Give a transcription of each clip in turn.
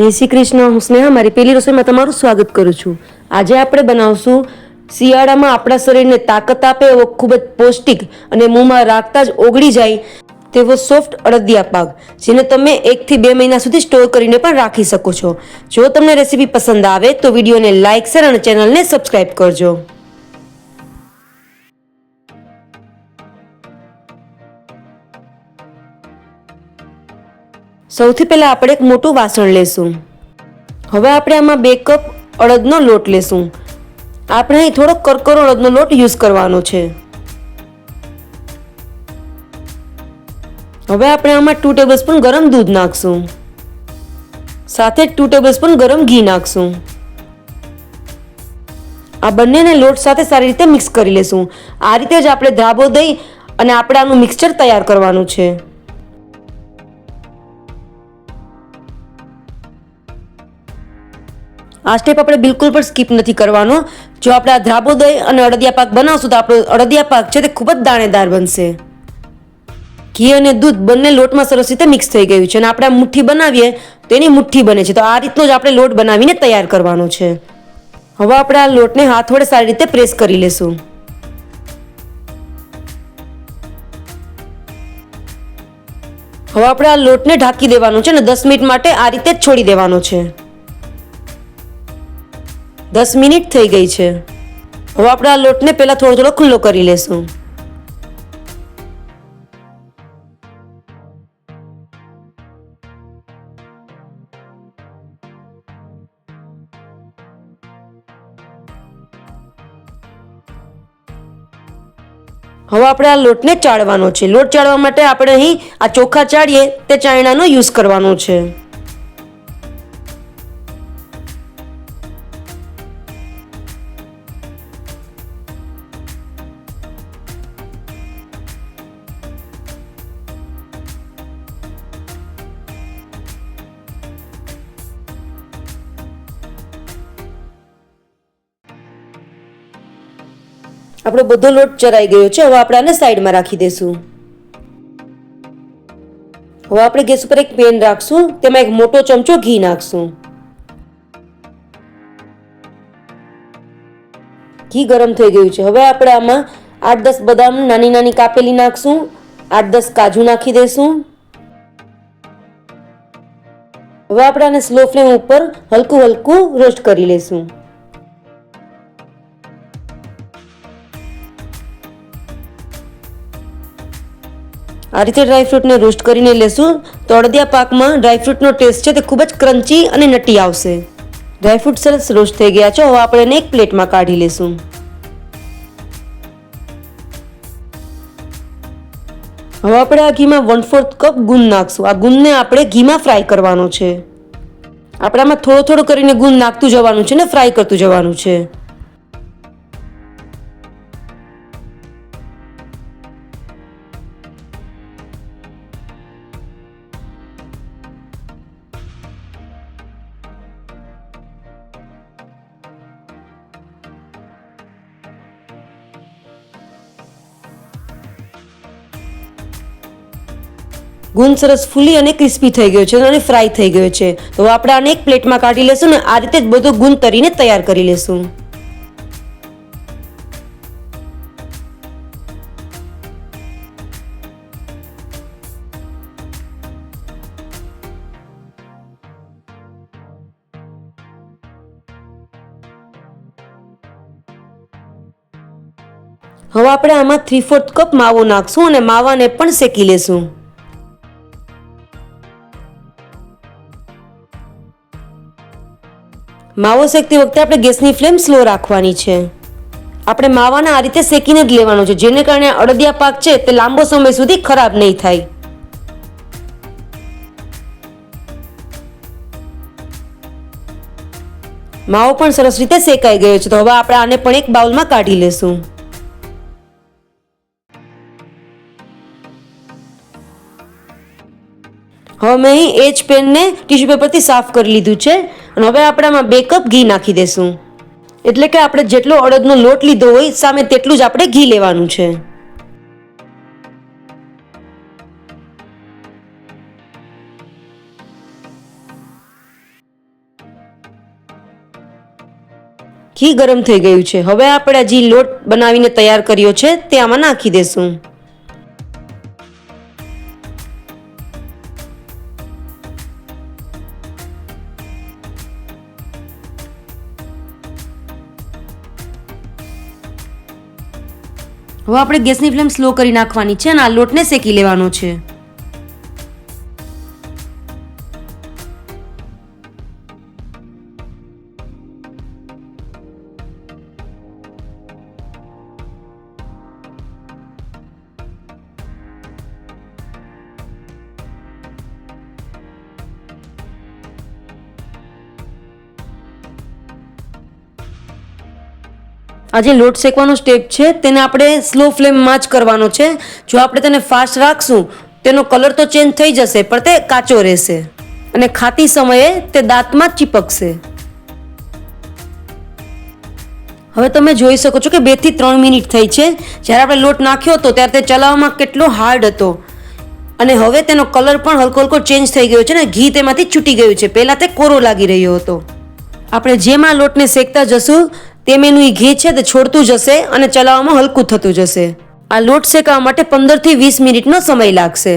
જય શ્રી કૃષ્ણ. હું સ્નેહા મારી પેલી રસોઈમાં તમારું સ્વાગત કરું છું. આજે આપણે બનાવશું શિયાળામાં આપણા શરીરને તાકાત આપે એવો ખૂબ જ પૌષ્ટિક અને મોંમાં રાખતા જ ઓગળી જાય તેવો સોફ્ટ અડદિયા પાક, જેને તમે 1 થી 2 મહિના સુધી સ્ટોર કરીને પણ રાખી શકો છો. જો તમને રેસીપી પસંદ આવે તો વિડીયોને લાઇક, શેર અને ચેનલને સબસ્ક્રાઈબ કરજો. સૌથી પહેલા આપણે એક મોટું વાસણ લેશું. હવે આપણે આમાં 2 કપ અડદનો લોટ લેશું. આપણે અહીં થોડો કરકરો અડદનો લોટ યુઝ કરવાનો છે. હવે આપણે આમાં 2 ટેબલસ્પૂન ગરમ દૂધ નાખશું. સાથે 2 ટેબલસ્પૂન ગરમ ઘી નાખશું. આ બંનેને લોટ સાથે સારી રીતે મિક્સ કરી લેશું. આ રીતે જ આપણે ધાબો દઈ અને આપણે આનું મિક્સચર તૈયાર કરવાનું છે. આ સ્ટેપ આપણે બિલકુલ પણ સ્કીપ નથી કરવાનો. જો આપણે આ ધાબો દઈ અને અડદિયા પાક બનાવશું તો આપણો અડદિયા પાક છે તે ખૂબ જ દાણેદાર બનશે. ઘી અને દૂધ બંને લોટમાં સરસ રીતે મિક્સ થઈ ગયું છે અને આપણે આ મુઠ્ઠી બનાવીએ તો એની મુઠ્ઠી બને છે. તો આ રીતનો જ આપણે લોટ બનાવીને તૈયાર કરવાનો છે. હવે આપણે આ લોટને હાથ વડે સારી રીતે પ્રેસ કરી લેશું. હવે આપણે આ લોટને ઢાંકી દેવાનો છે અને 10 મિનિટ માટે આ રીતે જ છોડી દેવાનો છે. 10 મિનિટ થઈ ગઈ છે. હવે આપણે આ લોટને પહેલા થોડો ખુલ્લો કરી લેશું. હવે આપણે આ લોટને ચાળવાનો છે. લોટ ચાળવા માટે આપણે અહીં આ ચોખા ચાળીએ તે ચાયણાનો યુઝ કરવાનો છે. આપણો બધો લોટ ચરાઈ ગયો છે. હવે આપણે આને સાઈડમાં રાખી દઈશું. હવે આપણે ગેસ ઉપર એક પેન રાખશું. તેમાં એક મોટો ચમચો ઘી નાખશું. ઘી ગરમ થઈ ગયું છે. હવે આપણે આમાં 8-10 બદામ નાની નાની કાપેલી નાખશું. 8-10 કાજુ નાખી દઈશું. હવે આપણે આને સ્લો ફ્લેમ ઉપર હલકું હલકું રોસ્ટ કરી લઈશું. આ રીતે ડ્રાયફ્રૂટને રોસ્ટ કરીને લેશું તો અડદિયા પાકમાં ડ્રાયફ્રૂટનો ટેસ્ટ છે તે ખૂબ જ ક્રન્ચી અને નટી આવશે. ડ્રાયફ્રૂટ સરસ રોસ્ટ થઈ ગયા છે. હવે આપણે એને એક પ્લેટમાં કાઢી લેશું. હવે આપણે આ ઘીમાં 1/4 કપ ગુંદ નાખશું. આ ગુંદને આપણે ઘીમાં ફ્રાય કરવાનો છે. આપણે આમાં થોડો કરીને ગુંદ નાખતું જવાનું છે ને ફ્રાય કરતું જવાનું છે. ગુંદ સરસ ફૂલી અને ક્રિસ્પી થઈ ગયો છે અને ફ્રાય થઈ ગયો છે. તો આપણે આને એક પ્લેટમાં કાઢી લેશું ને આ રીતે જ બધો ગુંદ તરીને તૈયાર કરી લેશું. હવે આપણે આમાં 3/4 કપ માવો નાખશું અને માવાને પણ શેકી લેશું. માવો શેકતી વખતે આપણે ગેસની ફ્લેમ સ્લો રાખવાની છે. આપણે માવાને આ રીતે શેકીને જ લેવાનો છે, જેને કારણે અડદિયા પાક છે તે લાંબો સમય સુધી ખરાબ નહીં થાય. માવો પણ સરસ રીતે શેકાઈ ગયો છે. તો હવે આપણે આને પણ એક બાઉલમાં કાઢી લેશું. હવે મેં અહીં એ જ પેનને ટીશ્યુ પેપરથી સાફ કરી લીધું છે અને હવે આપણે આમાં 2 કપ ઘી નાખી દઈશું. એટલે કે આપણે જેટલો અડદનો લોટ લીધો હોય સામે તેટલું જ આપણે ઘી લેવાનું છે. ઘી ગરમ થઈ ગયું છે. હવે આપણે જે લોટ બનાવીને તૈયાર કર્યો છે તે આમાં નાખી દેશું. હવે આપણે ગેસની ફ્લેમ સ્લો કરી નાખવાની છે અને આ લોટને શેકી લેવાનો છે. આ જે લોટ શેકવાનો સ્ટેપ છે તેને આપણે સ્લો ફ્લેમમાં જ કરવાનો છે. જો આપણે તેને ફાસ્ટ રાખશું તેનો કલર તો ચેન્જ થઈ જશે પણ તે કાચો રહેશે અને ખાતી સમયે તે દાંતમાં ચીપકશે. હવે તમે જોઈ શકો છો કે 2 થી 3 મિનિટ થઈ છે. જ્યારે આપણે લોટ નાખ્યો હતો ત્યારે તે ચલાવવામાં કેટલો હાર્ડ હતો અને હવે તેનો કલર પણ હલકો હલકો ચેન્જ થઈ ગયો છે ને ઘી તેમાંથી છૂટી ગયું છે. પહેલાં તે કોરો લાગી રહ્યો હતો. આપણે જેમ આ લોટને શેકતા જશું તેમ એનું ઘી છે તે છોડતું જશે અને ચલાવવામાં હલકું થતું જશે. આ લોટ શેકવા માટે 15 થી 20 મિનિટનો સમય લાગશે.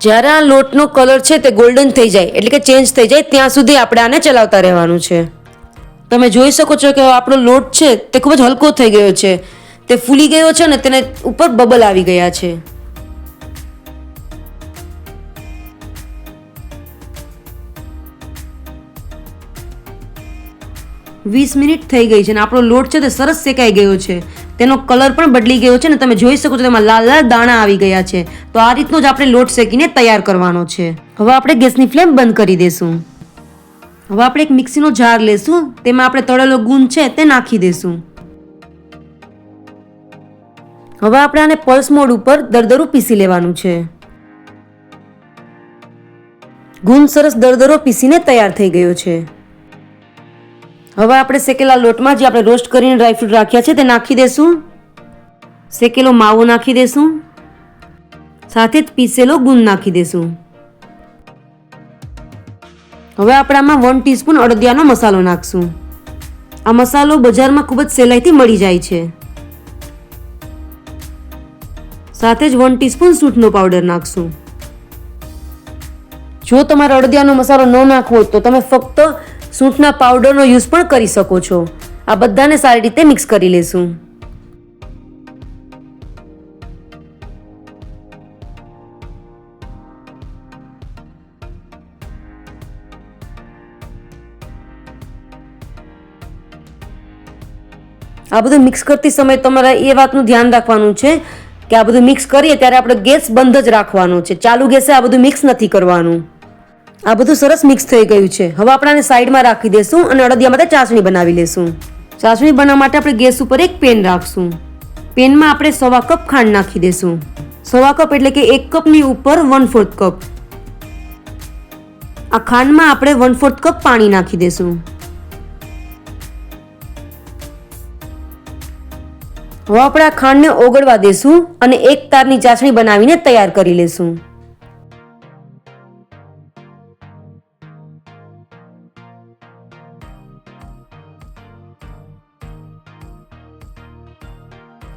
જ્યારે આ લોટનો કલર છે તે ગોલ્ડન થઈ જાય એટલે કે ચેન્જ થઈ જાય ત્યાં સુધી આપણે આને ચલાવતા રહેવાનું છે. તમે જોઈ શકો છો કે આપણો લોટ છે તે ખૂબ જ હલકો થઈ ગયો છે. તે ફૂલી ગયો છે અને તેને ઉપર બબલ આવી ગયા છે. વીસ મિનિટ થઈ ગઈ છે અને આપણો લોટ છે તે સરસ શેકાઈ ગયો છે. તેનો કલર પણ બદલી ગયો છે ને તમે જોઈ શકો છો તેમાં લાલ લાલ દાણા આવી ગયા છે. તો આ રીતનો જ આપણે લોટ શેકીને તૈયાર કરવાનો છે. હવે આપણે ગેસની ફ્લેમ બંધ કરી દેશું. હવે આપણે એક મિક્સીનો જાર લેશું. તેમાં આપણે તળેલો ગુંદ છે તે નાખી દેશું. હવે આપણે આને પલ્સ મોડ ઉપર દરદરું પીસી લેવાનું છે. ગુંદ સરસ દરદરો પીસીને તૈયાર થઈ ગયો છે. હવે આપણે શેકેલા લોટમાં જે આપણે રોસ્ટ કરીને ડ્રાયફ્રૂટ રાખ્યા છે તે નાખી દેશું. શેકેલો માવો નાખી દેશું. સાથે જ પીસેલો ગુંદ નાખી દેશું. હવે આપણે આમાં 1 ટીસ્પૂન અડદિયાનો મસાલો નાખશું. આ મસાલો બજારમાં ખૂબ જ સહેલાઈથી મળી જાય છે. સાથે જ 1 ટીસ્પૂન સૂંઠનો પાવડર નાખશું. જો તમારે અડદિયાનો મસાલો ન નાખવો હોય તો તમે ફક્ત સૂંઠના પાવડરનો યુઝ પણ કરી શકો છો. આ બધાને સારી રીતે મિક્સ કરી લેશું. આ બધું મિક્સ કરતી સમયે તમારે એ વાતનું ધ્યાન રાખવાનું છે કે આ બધું મિક્સ કરીએ ત્યારે આપણે ગેસ બંધ જ રાખવાનો છે. ચાલુ ગેસે આ બધું મિક્સ નથી કરવાનું. આ બધું સરસ મિક્સ થઈ ગયું છે. હવે આપણે આને સાઈડમાં રાખી દેશું અને અડદિયા માટે ચાસણી બનાવી લેશું. ચાસણી બનાવવા માટે આપણે ગેસ ઉપર એક પેન રાખશું. પેનમાં આપણે 1/4 કપ ખાંડ નાખી દેશું. 1/4 કપ એટલે કે 1 કપની ઉપર 1/4 કપ. આ ખાંડમાં આપણે 1/4 કપ પાણી નાખી દેશું. હવે આપણે આ ખાંડને ઓગળવા દેશું અને એક તારની ચાસણી બનાવીને તૈયાર કરી લેશું.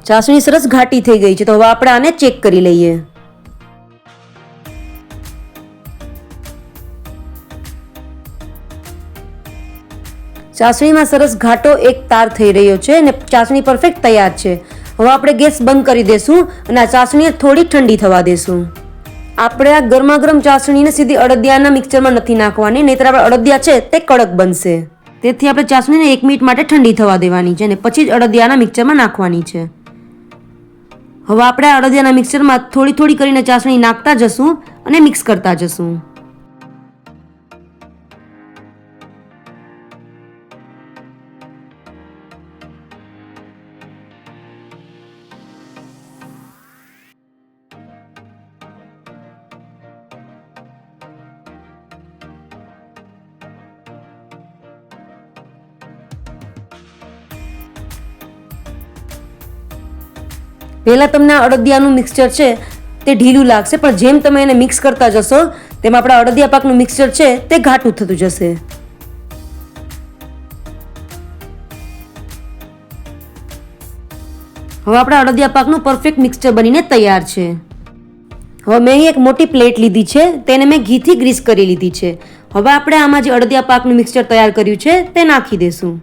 ચાસણી સરસ ઘાટી થઈ ગઈ છે તો હવે આપણે આને ચેક કરી લઈએ. ચાસણીમાં સરસ ઘાટો એક તાર થઈ રહ્યો છે અને ચાસણી પરફેક્ટ તૈયાર છે. હવે આપણે ગેસ બંધ કરી દેશું અને આ ચાસણીને થોડી ઠંડી થવા દેશું. આપણે આ ગરમા ગરમ ચાસણીને સીધી અડદિયાના મિક્સરમાં નથી નાખવાની, નહીંતર આપણે અડદિયા છે તે કડક બનશે. તેથી આપણે ચાસણીને 1 મિનિટ માટે ઠંડી થવા દેવાની છે અને પછી જ અડદિયાના મિક્સરમાં નાખવાની છે. હવે આપણે અડદિયાના મિક્સરમાં થોડી થોડી કરીને ચાસણી નાખતા જશું અને મિક્સ કરતા જશું. પહેલાં તમને અડદિયાનું મિક્સચર છે તે ઢીલું લાગશે, પણ જેમ તમે એને મિક્સ કરતા જશો તેમ આપણા અડદિયા પાકનું મિક્સચર છે તે ઘાટું થતું જશે. હવે આપણા અડદિયા પાકનું પરફેક્ટ મિક્સચર બનીને તૈયાર છે. હવે મેં અહીં એક મોટી પ્લેટ લીધી છે, તેને મેં ઘીથી ગ્રીસ કરી લીધી છે. હવે આપણે આમાં જે અડદિયા પાકનું મિક્સચર તૈયાર કર્યું છે તે નાખી દેશું.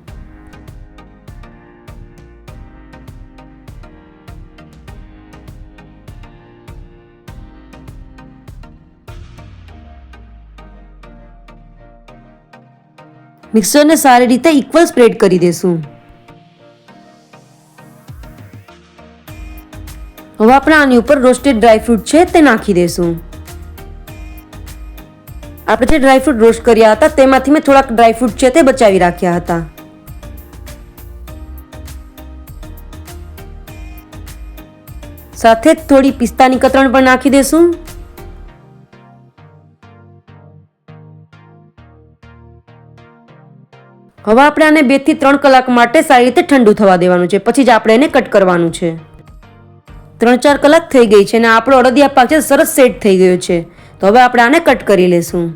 મિક્સરને સારી રીતે ઇક્વલ સ્પ્રેડ કરી દેશું. હવે આપણે આની ઉપર રોસ્ટેડ ડ્રાયફ્રૂટ છે તે નાખી દેશું. આપણે જે ડ્રાયફ્રૂટ રોસ્ટ કર્યા હતા તેમાંથી મેં થોડાક ડ્રાયફ્રૂટ છે તે બચાવી રાખ્યા હતા. સાથે જ થોડી પિસ્તાની કતરણ પણ નાખી દેશું. હવે આપણે આને 2 થી 3 કલાક માટે સારી રીતે ઠંડુ થવા દેવાનું છે. પછી જ આપણે એને કટ કરવાનું છે. 3-4 કલાક થઈ ગઈ છે અને આપણો અડદિયા પાક છે સરસ સેટ થઈ ગયો છે. તો હવે આપણે આને કટ કરી લેશું.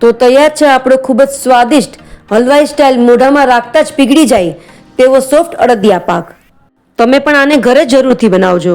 તો તૈયાર છે આપણો ખૂબ જ સ્વાદિષ્ટ હલવાઈ સ્ટાઇલ મોઢામાં રાખતા જ પીગળી જાય તેવો સોફ્ટ અડદિયા પાક. તમે પણ આને ઘરે જરૂરથી બનાવજો.